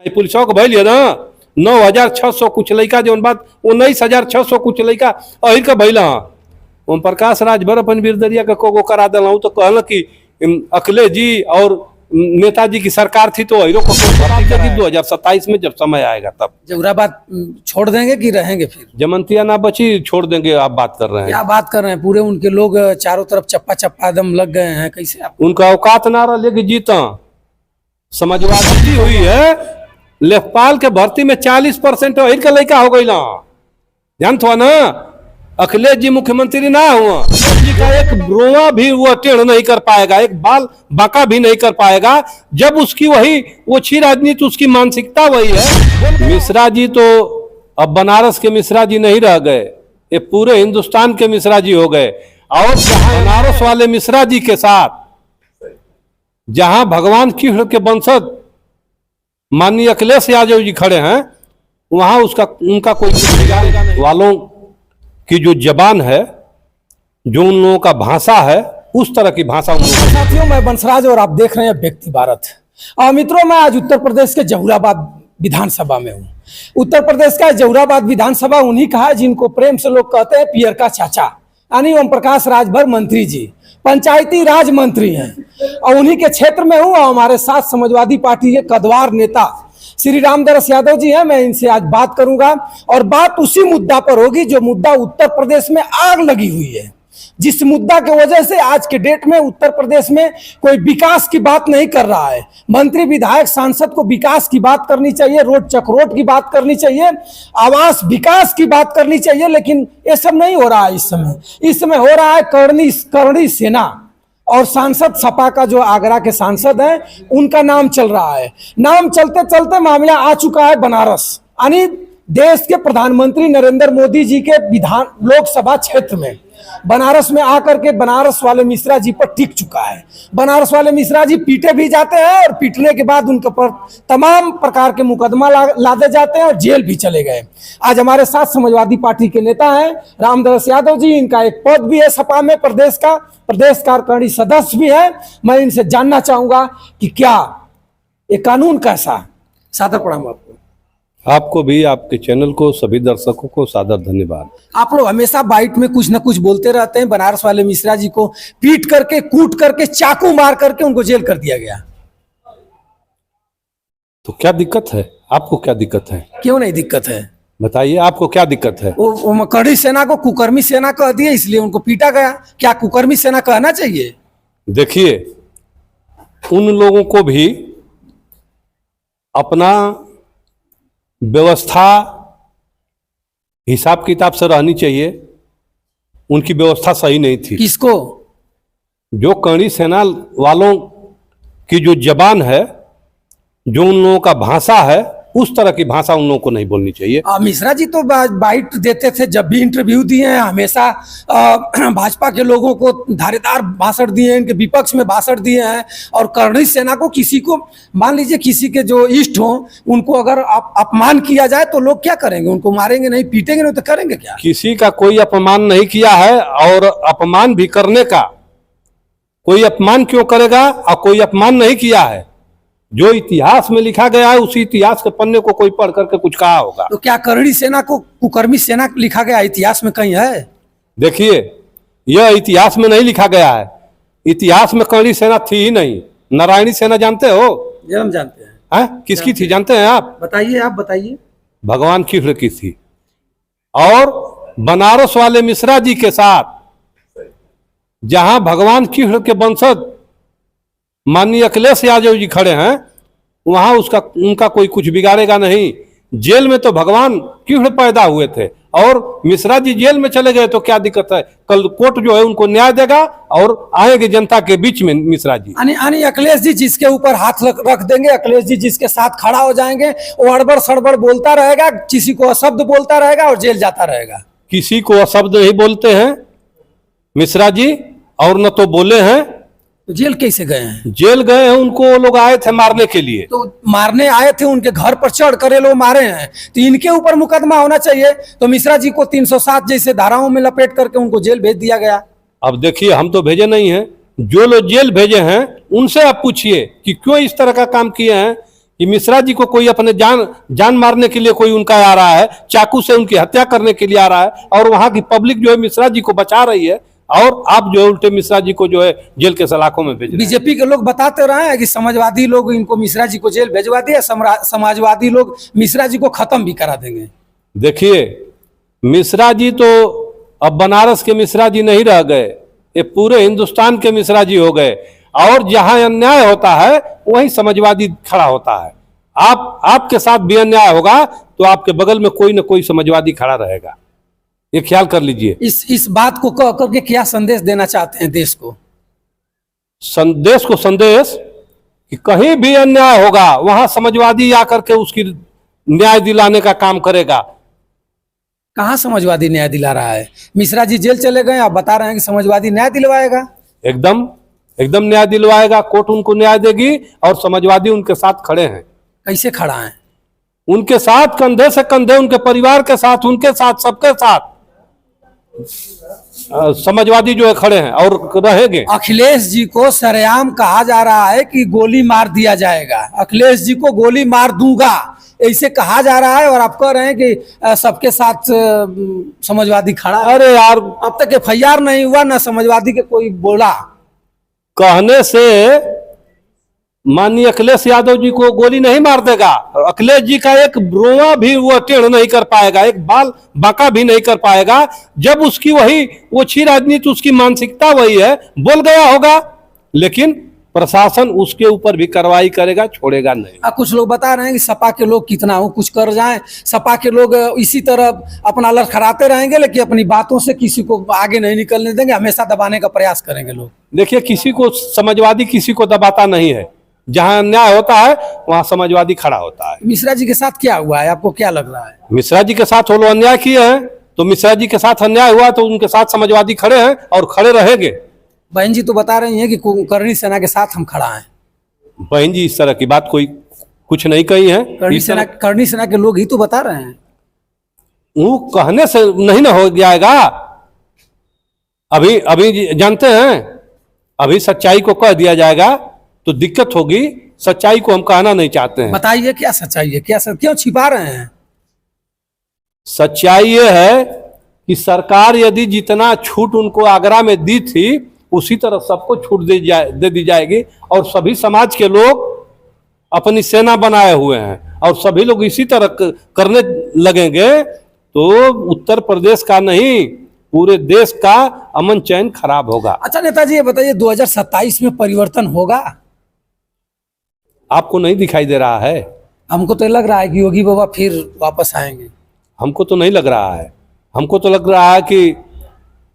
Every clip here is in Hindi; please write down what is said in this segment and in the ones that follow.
पुलिसों को भैलिए ना 9,600 कुछ लड़का जो बात 19,600 कुछ लड़का अहिर का भैला ओम प्रकाश राजभर अपन बिरदरिया का को करा दिला तो कहल कि अखिलेश जी और नेताजी की सरकार थी तो अहिरो को 2027 में जब समय आएगा तब जहुराबाद छोड़ देंगे कि रहेंगे फिर? जमंतिया ना बची छोड़ देंगे। आप बात कर रहे हैं, क्या बात कर रहे हैं? पूरे उनके लोग चारों तरफ चप्पा चप्पा दम लग गए हैं, कैसे आप? उनका औकात ना रहा लेके जीता समाजवादी हुई है। लेखपाल के भर्ती में 40% अहिर का लड़का हो गई ना, ध्यान थो ना। अखिलेश जी मुख्यमंत्री ना हुआ जी का एक रोआ भी वो टेढ़ नहीं कर पाएगा, एक बाल बांका भी नहीं कर पाएगा जब उसकी वही ओछी राजनीति उसकी मानसिकता वही है। मिश्रा जी तो अब बनारस के मिश्रा जी नहीं रह गए, ये पूरे हिंदुस्तान के मिश्रा जी हो गए। और जहां बनारस वाले मिश्रा जी के साथ जहां भगवान कृष्ण के वंशज माननीय अखिलेश यादव जी खड़े हैं वहां उनका कोई वालों की जो जबान है, जो उन लोगों का भाषा है, उस तरह की भाषा उन लोगों। साथियों, मैं बंसराज और आप देख रहे हैं व्यक्ति भारत। मित्रों, मैं आज उत्तर प्रदेश के जहुराबाद विधानसभा में हूँ। उत्तर प्रदेश का जहुराबाद विधानसभा उन्हीं का है जिनको प्रेम से लोग कहते हैं पियर का चाचा, यानी ओम प्रकाश राजभर मंत्री जी, पंचायती राज मंत्री हैं। और उन्हीं के क्षेत्र में हूँ। और हमारे साथ समाजवादी पार्टी के कद्दावर नेता श्री रामदरस यादव जी हैं। मैं इनसे आज बात करूंगा और बात उसी मुद्दा पर होगी जो मुद्दा उत्तर प्रदेश में आग लगी हुई है, जिस मुद्दा की वजह से आज के डेट में उत्तर प्रदेश में कोई विकास की बात नहीं कर रहा है। मंत्री विधायक सांसद को विकास की बात करनी चाहिए, रोड चक्रोट की बात करनी चाहिए, आवास विकास की बात करनी चाहिए, लेकिन ये सब नहीं हो रहा है। इस समय हो रहा है करणी सेना और सांसद सपा का जो आगरा के सांसद हैं उनका नाम चल रहा है। नाम चलते चलते मामला आ चुका है बनारस, यानी देश के प्रधानमंत्री नरेंद्र मोदी जी के लोकसभा क्षेत्र में बनारस में आकर के बनारस वाले मिश्रा जी पर टिक चुका है। बनारस वाले मिश्रा जी पीटे भी जाते हैं और पीटने के बाद उनके पर तमाम प्रकार के मुकदमा लादे जाते हैं और जेल भी चले गए। आज हमारे साथ समाजवादी पार्टी के नेता हैं रामदरस यादव जी। इनका एक पद भी है सपा में, प्रदेश कार्यकारिणी सदस्य भी है। मैं इनसे जानना चाहूंगा कि क्या ये कानून कैसा। सादर प्रणाम आपको भी, आपके चैनल को, सभी दर्शकों को सादर धन्यवाद। आप लोग हमेशा बाइट में कुछ न कुछ बोलते रहते हैं। बनारस वाले मिश्रा जी को पीट करके, कूट करके, चाकू मार करके उनको जेल कर दिया गया, तो क्या दिक्कत है? आपको क्या दिक्कत है? क्यों नहीं दिक्कत है? बताइए, आपको क्या दिक्कत है? वो करणी सेना को कुकर्मी सेना कह दिए इसलिए उनको पीटा गया। क्या कुकर्मी सेना कहना चाहिए? देखिए, उन लोगों को भी अपना व्यवस्था हिसाब किताब से रहनी चाहिए। उनकी व्यवस्था सही नहीं थी। किसको? जो करणी सेना वालों की जो जबान है, जो उन लोगों का भाषा है, उस तरह की भाषा उन लोगों को नहीं बोलनी चाहिए। मिश्रा जी तो बाइट देते थे, जब भी इंटरव्यू दिए हैं हमेशा भाजपा के लोगों को धारीदार भाषण दिए हैं, इनके विपक्ष में भाषण दिए हैं। और करणी सेना को, किसी को मान लीजिए किसी के जो इष्ट हो उनको अगर अपमान किया जाए तो लोग क्या करेंगे? उनको मारेंगे नहीं, पीटेंगे नहीं, तो करेंगे क्या? किसी का कोई अपमान नहीं किया है और अपमान भी करने का कोई अपमान क्यों करेगा? और कोई अपमान नहीं किया है। जो इतिहास में लिखा गया है उसी इतिहास के पन्ने को कोई पढ़ करके कुछ कहा होगा। तो क्या करणी सेना को कुकर्मी सेना लिखा गया इतिहास में कहीं है? देखिए, यह इतिहास में नहीं लिखा गया है। इतिहास में करणी सेना थी ही नहीं। नारायणी सेना जानते हो? ये हम जानते हैं। किसकी थी जानते हैं आप? बताइए, आप बताइए। भगवान कृष्ण की थी। और बनारस वाले मिश्रा जी के साथ जहां भगवान कृष्ण के वंशज माननीय अखिलेश यादव जी खड़े हैं वहां उनका कोई कुछ बिगाड़ेगा नहीं। जेल में तो भगवान कृष्ण पैदा हुए थे और मिश्रा जी जेल में चले गए तो क्या दिक्कत है? कल कोर्ट जो है उनको न्याय देगा और आएंगे जनता के बीच में मिश्रा जी। यानी अखिलेश जी जिसके ऊपर हाथ रख देंगे, अखिलेश जी जिसके साथ खड़ा हो जाएंगे, वो अड़बड़ सड़बड़ बोलता रहेगा, किसी को अशब्द बोलता रहेगा और जेल जाता रहेगा। किसी को अशब्द नहीं बोलते हैं मिश्रा जी, और न तो बोले हैं। तो जेल कैसे गए हैं? जेल गए हैं, उनको लोग आए थे मारने के लिए। तो मारने आए थे, उनके घर पर चढ़ कर लोग मारे हैं, तो इनके ऊपर मुकदमा होना चाहिए। तो मिश्रा जी को 307 जैसे धाराओं में लपेट करके उनको जेल भेज दिया गया। अब देखिए, हम तो भेजे नहीं हैं, जो लोग जेल भेजे हैं उनसे आप पूछिए कि क्यों इस तरह का काम किए हैं कि मिश्रा जी को कोई अपने जान मारने के लिए कोई उनका आ रहा है, चाकू से उनकी हत्या करने के लिए आ रहा है, और वहां की पब्लिक जो है मिश्रा जी को बचा रही है, और आप जो है उल्टे मिश्रा जी को जो है जेल के सलाखों में भेज रहे हैं। बीजेपी के लोग बताते रहे हैं कि समाजवादी लोग इनको मिश्रा जी को जेल भेजवा दिया, समाजवादी लोग मिश्रा जी को खत्म भी करा देंगे। देखिए, मिश्रा जी तो अब बनारस के मिश्रा जी नहीं रह गए, ये पूरे हिंदुस्तान के मिश्रा जी हो गए, और जहां अन्याय होता है वहीं समाजवादी खड़ा होता है। आपके साथ भी अन्याय होगा तो आपके बगल में कोई ना कोई समाजवादी खड़ा रहेगा, ये ख्याल कर लीजिए। इस बात को कह करके क्या संदेश देना चाहते हैं देश को? संदेश कि कहीं भी अन्याय होगा वहां समाजवादी आकर के उसकी न्याय दिलाने का काम करेगा। कहाँ समाजवादी न्याय दिला रहा है? मिश्रा जी जेल चले गए, आप बता रहे हैं कि समाजवादी न्याय दिलवाएगा। एकदम न्याय दिलवाएगा, कोर्ट उनको न्याय देगी, और समाजवादी उनके साथ खड़े हैं। कैसे खड़ा है? उनके साथ कंधे से कंधे, उनके परिवार के साथ, उनके साथ, सबके साथ समाजवादी जो है खड़े हैं और रहेंगे। अखिलेश जी को सरेआम कहा जा रहा है कि गोली मार दिया जाएगा, अखिलेश जी को गोली मार दूंगा, ऐसे कहा जा रहा है, और आप कह रहे हैं कि सबके साथ समाजवादी खड़ा है। अरे यार, अब तक FIR नहीं हुआ, ना समाजवादी के कोई बोला। कहने से माननीय अखिलेश यादव जी को गोली नहीं मार देगा, अखिलेश जी का एक रोआ भी वो टेढ़ नहीं कर पाएगा, एक बाल बांका भी नहीं कर पाएगा। जब उसकी वही ओछी राजनीति, उसकी मानसिकता वही है, बोल गया होगा, लेकिन प्रशासन उसके ऊपर भी कार्रवाई करेगा, छोड़ेगा नहीं। कुछ लोग बता रहे हैं कि सपा के लोग कितना हो कुछ कर जाएं, सपा के लोग इसी तरह अपना लड़खड़ाते रहेंगे, लेकिन अपनी बातों से किसी को आगे नहीं निकलने देंगे, हमेशा दबाने का प्रयास करेंगे लोग। देखिए, किसी को समाजवादी किसी को दबाता नहीं है, जहां अन्याय होता है वहां समाजवादी खड़ा होता है। मिश्रा जी के साथ क्या हुआ है, आपको क्या लग रहा है? मिश्रा जी के साथ वो लोग अन्याय किए हैं, तो मिश्रा जी के साथ अन्याय हुआ तो उनके साथ समाजवादी खड़े हैं और खड़े रहेंगे। बहन जी तो बता रही हैं कि करणी सेना के साथ हम खड़ा हैं। बहन जी इस तरह की बात कोई कुछ नहीं कही है, करणी सेना के लोग ही तो बता रहे हैं। वो कहने से नहीं ना हो जाएगा। अभी जानते हैं, अभी सच्चाई को कह दिया जाएगा तो दिक्कत होगी, सच्चाई को हम कहना नहीं चाहते हैं। बताइए क्या सच्चाई है, क्यों छिपा रहे हैं? सच्चाई ये है कि सरकार यदि जितना छूट उनको आगरा में दी थी उसी तरह सबको छूट दे दी जाएगी, और सभी समाज के लोग अपनी सेना बनाए हुए हैं और सभी लोग इसी तरह करने लगेंगे तो उत्तर प्रदेश का नहीं पूरे देश का अमन चैन खराब होगा। अच्छा नेताजी, ये बताइए 2027 में परिवर्तन होगा? आपको नहीं दिखाई दे रहा है? हमको तो लग रहा है कि योगी बाबा फिर वापस आएंगे। हमको तो नहीं लग रहा है, हमको तो लग रहा है कि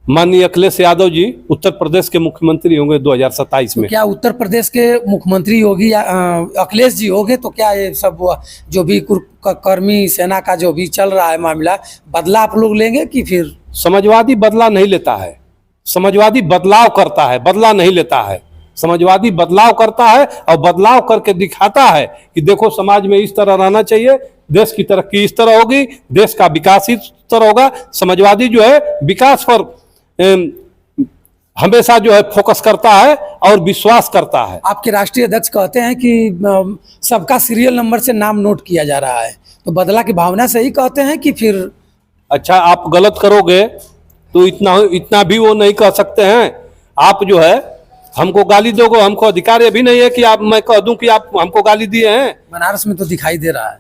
माननीय अखिलेश यादव जी उत्तर प्रदेश के मुख्यमंत्री होंगे 2027 में। तो क्या उत्तर प्रदेश के मुख्यमंत्री योगी अखिलेश जी होंगे तो क्या ये सब जो भी कर्मी सेना का जो भी चल रहा है मामला, बदला आप लोग लेंगे कि फिर? समाजवादी बदला नहीं लेता है, समाजवादी बदलाव करता है, बदला नहीं लेता है। समाजवादी बदलाव करता है और बदलाव करके दिखाता है कि देखो समाज में इस तरह रहना चाहिए, देश की तरक्की इस तरह होगी, देश का विकास इस तरह होगा। समाजवादी जो है विकास पर हमेशा जो है फोकस करता है और विश्वास करता है। आपके राष्ट्रीय अध्यक्ष कहते हैं कि सबका सीरियल नंबर से नाम नोट किया जा रहा है, तो बदला की भावना से ही कहते हैं कि फिर? अच्छा, आप गलत करोगे तो इतना भी वो नहीं कह सकते हैं। आप जो है हमको गाली दोगे, हमको अधिकार ये भी नहीं है कि मैं कह दूं कि आप हमको गाली दिए हैं। बनारस में तो दिखाई दे रहा है,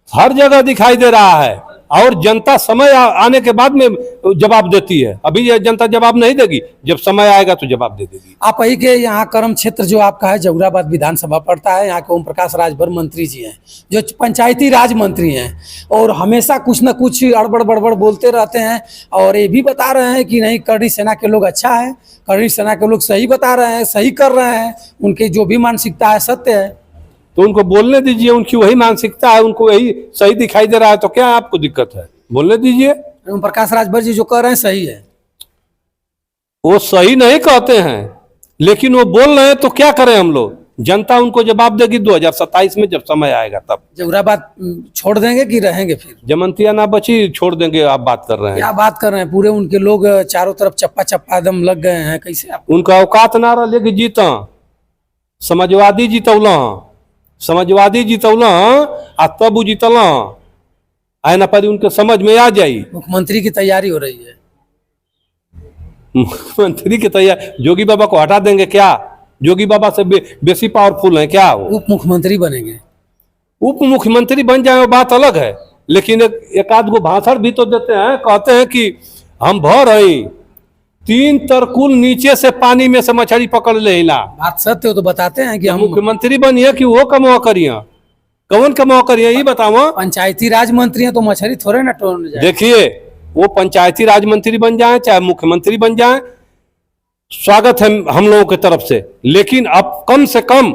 हर जगह दिखाई दे रहा है, और जनता समय आने के बाद में जवाब देती है। अभी ये जनता जवाब नहीं देगी, जब समय आएगा तो जवाब दे देगी। आप ही के यहाँ कर्म क्षेत्र जो आपका है जहुराबाद विधानसभा पड़ता है, यहाँ के ओम प्रकाश राजभर मंत्री जी हैं जो पंचायती राज मंत्री हैं, और हमेशा कुछ न कुछ अड़बड़ बड़बड़ बोलते रहते हैं, और ये भी बता रहे हैं कि नहीं करणी सेना के लोग अच्छा है, करणी सेना के लोग सही बता रहे हैं, सही कर रहे हैं, उनकी जो भी मानसिकता है सत्य है। तो उनको बोलने दीजिए, उनकी वही मानसिकता है, उनको वही सही दिखाई दे रहा है, तो क्या आपको दिक्कत है? बोलने दीजिए। ओम प्रकाश राजभर जी जो कह रहे हैं सही है। वो सही नहीं कहते हैं, लेकिन वो बोल रहे हैं, तो क्या करें हम लोग? जनता उनको जवाब देगी 2027 में, जब समय आएगा तब। जहुराबाद छोड़ देंगे कि रहेंगे फिर? जमंतिया ना बची, छोड़ देंगे। आप बात कर रहे हैं, क्या बात कर रहे हैं? पूरे उनके लोग चारों तरफ चप्पा चप्पा एकदम लग गए हैं, कैसे आप? उनका औकात ना रहा लेके जीता, समाजवादी जीतौला, समाजवादी जीतौला आ तब वो जीतला आए ना पर उनके समझ में आ जाई। मुख्यमंत्री की तैयारी हो रही है। मुख्यमंत्री की तैयार जोगी बाबा को हटा देंगे क्या? जोगी बाबा से बेसी पावरफुल है क्या वो? उप मुख्यमंत्री बनेंगे। उप मुख्यमंत्री बन जाए वो बात अलग है, लेकिन एक आध गो भाषण भी तो देते हैं, कहते हैं कि हम भर रही 3 तरकुल नीचे से पानी में से मछली पकड़ ले ला। बात सत्य हो तो बताते हैं कि हम मुख्यमंत्री बनिए कि वो कमाओ करिए, कौन कमाओ करिए ये बताओ। पंचायती राज मंत्री हैं तो मछली थोड़े ना टोन जाए। देखिए वो पंचायती राज मंत्री बन जाए चाहे मुख्यमंत्री बन जाए, स्वागत है हम लोगों की तरफ से, लेकिन अब कम से कम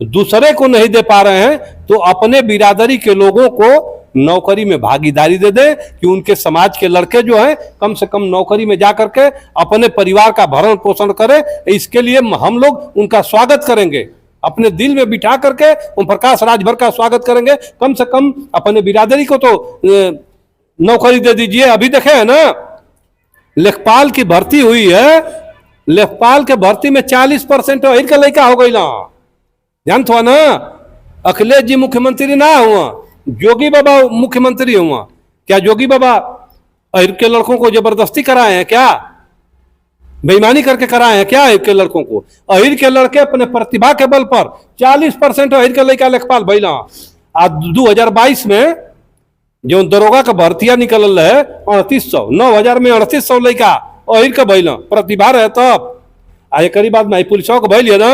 दूसरे को नहीं दे पा रहे हैं तो अपने बिरादरी के लोगों को नौकरी में भागीदारी दे दे कि उनके समाज के लड़के जो हैं कम से कम नौकरी में जा करके अपने परिवार का भरण पोषण करें। इसके लिए हम लोग उनका स्वागत करेंगे, अपने दिल में बिठा करके ओम प्रकाश राजभर का स्वागत करेंगे। कम से कम अपने बिरादरी को तो नौकरी दे दीजिए। अभी देखे है ना लेखपाल की भर्ती हुई है, लेखपाल के भर्ती में 40% अहिर का लड़का हो गई ना, जानते हो ना। अखिलेश जी मुख्यमंत्री ना हुआ, जोगी बाबा मुख्यमंत्री हुआ। क्या जोगी बाबा अहिर के लड़कों को जबरदस्ती कराए हैं क्या? बेईमानी करके कराए हैं क्या अहिर के लड़कों को? अहिर के लड़के अपने प्रतिभा के बल पर 40% अहिर के लड़का लेखपाल भैला। आज 2022 में जो दरोगा का भर्तियां निकल है 3800, 9000 में 3800 लड़का अहिर का भैला, प्रतिभा रहे तब। आ एक बाद में पुलिसों को भैलिए ना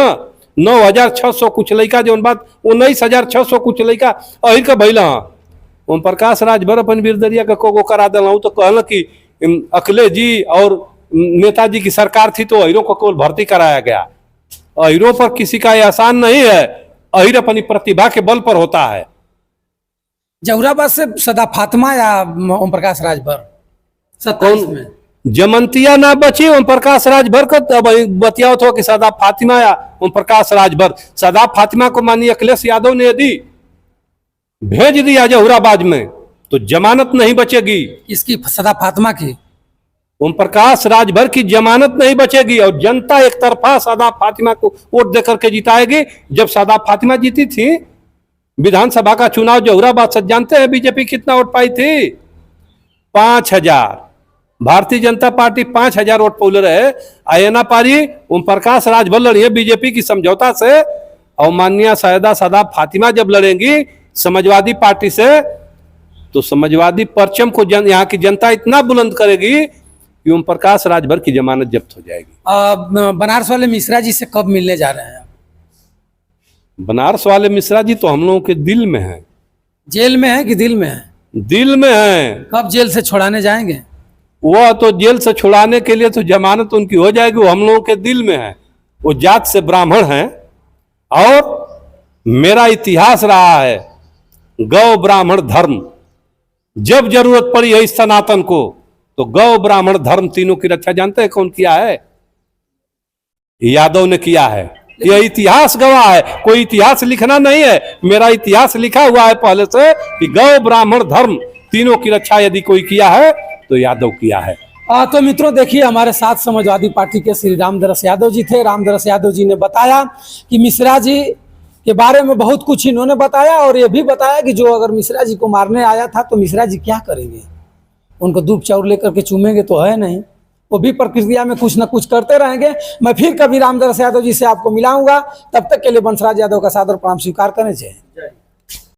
9600 कुछ लड़का जो बात 19600 कुछ लड़का अहिर का भैला। ओम प्रकाश राजभर अपन बिरदरिया का को करा दिला तो कहल कि अखिलेश जी और नेताजी की सरकार थी तो अहिरों को केवल भर्ती कराया गया। अहिरों पर किसी का एहसान नहीं है, अहिर अपनी प्रतिभा के बल पर होता है। जहुराबाद से सदा फातिमा या ओम प्रकाश राजभर 27 में जमंतिया ना बची ओम प्रकाश राजभर को तब बतियाओ तो कि सदा फातिमा या ओम प्रकाश राजभर। सदा फातिमा को माननीय अखिलेश यादव ने यदि भेज दिया जहुराबाद में तो जमानत नहीं बचेगी। इसकी सदा फातिमा की ओम प्रकाश राजभर की जमानत नहीं बचेगी और जनता एक तरफा सदा फातिमा को वोट देकर के जिताएगी। जब सदा फातिमा जीती थी विधानसभा का चुनाव जहुराबाद से, जानते हैं बीजेपी कितना वोट पाई थी? 5000। भारतीय जनता पार्टी 5000 वोट पौले रहे। आयना पारी ओम प्रकाश राजभर लड़ी बीजेपी की समझौता से, और माननीय सैयदा सदा फातिमा जब लड़ेंगी समाजवादी पार्टी से तो समाजवादी परचम को यहाँ की जनता इतना बुलंद करेगी कि ओम प्रकाश राजभर की जमानत जब्त हो जाएगी। बनारस वाले मिश्रा जी से कब मिलने जा रहे हैं? बनारस वाले मिश्रा जी तो हम लोगों के दिल में हैं। जेल में है कि दिल में है? दिल में हैं। कब जेल से छुड़ाने जाएंगे? वो तो जेल से छुड़ाने के लिए तो जमानत उनकी हो जाएगी, वो हम लोगों के दिल में है। वो जात से ब्राह्मण हैं और मेरा इतिहास रहा है गौ ब्राह्मण धर्म। जब जरूरत पड़ी है इस सनातन को तो गौ ब्राह्मण धर्म तीनों की रक्षा जानते हैं कौन किया है? यादव ने किया है। यह इतिहास गवाह है, कोई इतिहास लिखना नहीं है। मेरा इतिहास लिखा हुआ है पहले से कि गौ ब्राह्मण धर्म तीनों की रक्षा यदि कोई किया है तो यादव किया है। तो मित्रों देखिए हमारे साथ समाजवादी पार्टी के श्री रामदरस यादव जी थे। रामदरस यादव जी ने बताया कि मिश्रा जी के बारे में बहुत कुछ इन्होंने बताया और ये भी बताया कि जो अगर मिश्रा जी को मारने आया था तो मिश्रा जी क्या करेंगे? उनको दूध चाउर लेकर के चूमेंगे तो है नहीं, वो भी प्रक्रिया में कुछ ना कुछ करते रहेंगे। मैं फिर कभी रामदरस यादव जी से आपको मिलाऊंगा, तब तक के लिए बंसराज यादव का सादर प्रणाम स्वीकार करें। जय।